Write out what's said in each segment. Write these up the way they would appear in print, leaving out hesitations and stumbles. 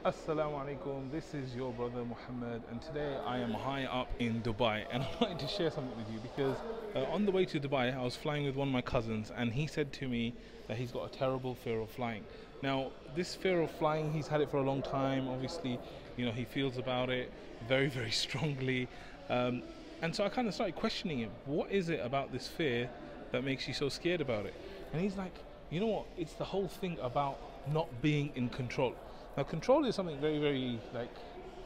Assalamu alaikum, this is your brother Mohammad, and today I am high up in Dubai, and I wanted to share something with you because on the way to Dubai I was flying with one of my cousins, and he said to me that he's got a terrible fear of flying. Now this fear of flying, he's had it for a long time. Obviously, he feels about it very strongly, and so I kind of started questioning him. What is it about this fear that makes you so scared about it? And he's like, you know what, it's the whole thing about not being in control. Now, control is something very like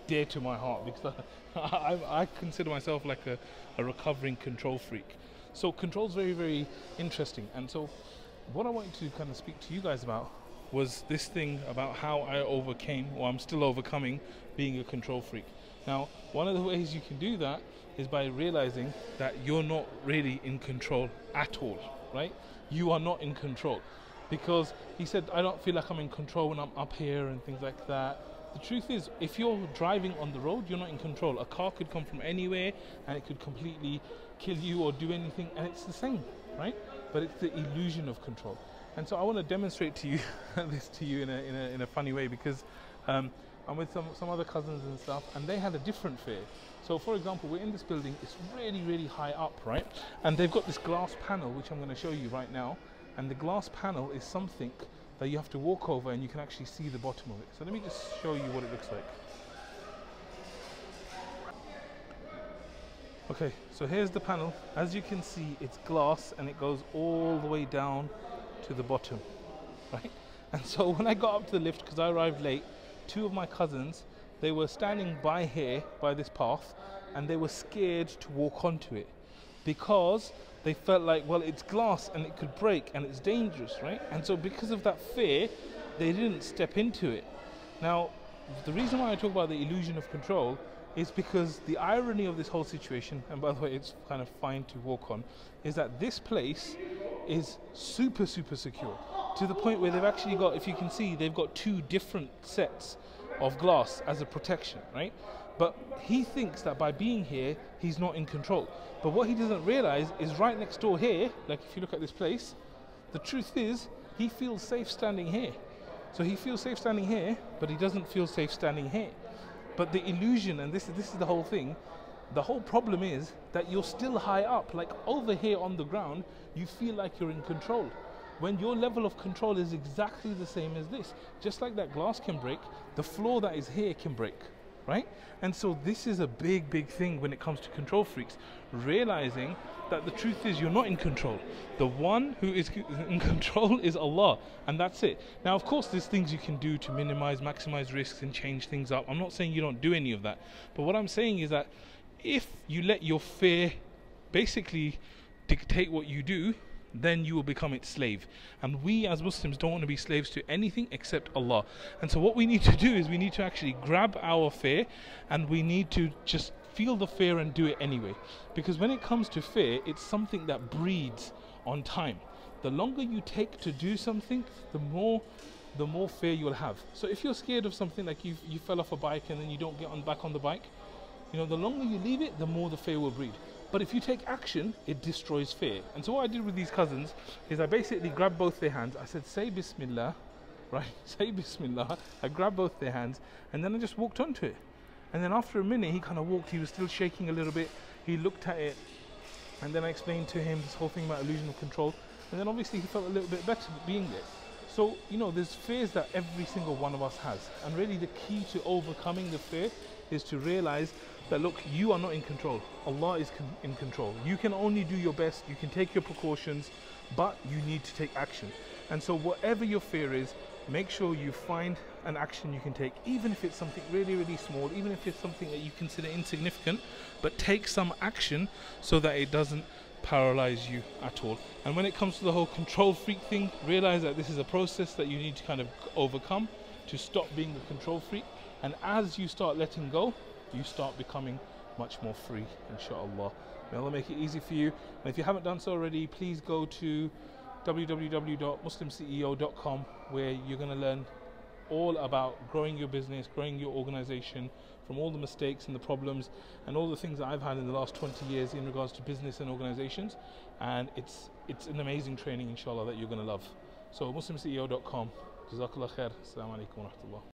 dear to my heart because I consider myself like a recovering control freak. So control is very interesting. And so what I wanted to kind of speak to you guys about was this thing about how I overcame, or I'm still overcoming, being a control freak. Now, one of the ways you can do that is by realizing that you're not really in control at all, right? You are not in control. Because he said, I don't feel like I'm in control when I'm up here and things like that. The truth is, if you're driving on the road, you're not in control. A car could come from anywhere and it could completely kill you or do anything, and it's the same, right? But it's the illusion of control. And so I want to demonstrate to you this to you in a funny way, because I'm with some other cousins and stuff, and they had a different fear. So for example, we're in this building, it's really high up, right? And they've got this glass panel, which I'm going to show you right now. And the glass panel is something that you have to walk over and you can actually see the bottom of it. So let me just show you what it looks like. Okay, so here's the panel. As you can see, it's glass and it goes all the way down to the bottom, right? And so when I got up to the lift, because I arrived late, two of my cousins, they were standing by here, by this path, and they were scared to walk onto it because they felt like, well, it's glass and it could break and it's dangerous, right? And so because of that fear, they didn't step into it. Now, the reason why I talk about the illusion of control is because the irony of this whole situation, and by the way, it's kind of fine to walk on, is that this place is super secure, to the point where they've actually got, if you can see, they've got two different sets of glass as a protection, right? But he thinks that by being here, he's not in control. But what he doesn't realize is right next door here, like if you look at this place, the truth is he feels safe standing here. So he feels safe standing here, but he doesn't feel safe standing here. But the illusion, and this is the whole thing, the whole problem is that you're still high up. Like over here on the ground, you feel like you're in control, when your level of control is exactly the same as this. Just like that glass can break, the floor that is here can break, right? And so this is a big thing when it comes to control freaks, realizing that the truth is you're not in control. The one who is in control is Allah, and that's it. Now, of course, there's things you can do to minimize, maximize risks and change things up. I'm not saying you don't do any of that, but what I'm saying is that if you let your fear basically dictate what you do, then you will become its slave. And we as Muslims don't want to be slaves to anything except Allah. And so what we need to do is we need to actually grab our fear, and we need to just feel the fear and do it anyway. Because when it comes to fear, it's something that breeds on time. The longer you take to do something, the more fear you'll have. So if you're scared of something, like you fell off a bike and then you don't get back on the bike, the longer you leave it, the more the fear will breed. But if you take action, it destroys fear. And so what I did with these cousins is I basically grabbed both their hands. I said, say Bismillah, right? Say Bismillah. I grabbed both their hands and then I just walked onto it. And then after a minute, he kind of walked. He was still shaking a little bit. He looked at it, and then I explained to him this whole thing about illusion of control. And then obviously he felt a little bit better being there. So, there's fears that every single one of us has. And really the key to overcoming the fear is to realize that, look, you are not in control. Allah is in control. You can only do your best. You can take your precautions, but you need to take action. And so whatever your fear is, make sure you find an action you can take, even if it's something really small, even if it's something that you consider insignificant, but take some action so that it doesn't paralyze you at all. And when it comes to the whole control freak thing, realize that this is a process that you need to kind of overcome to stop being a control freak. And as you start letting go, you start becoming much more free, inshallah. May Allah make it easy for you. And if you haven't done so already, please go to www.muslimceo.com, where you're going to learn all about growing your business, growing your organization, from all the mistakes and the problems and all the things that I've had in the last 20 years in regards to business and organizations. And it's an amazing training, inshallah, that you're going to love. So muslimceo.com. Jazakallah khair. Assalamu alaikum wa rahmatullah.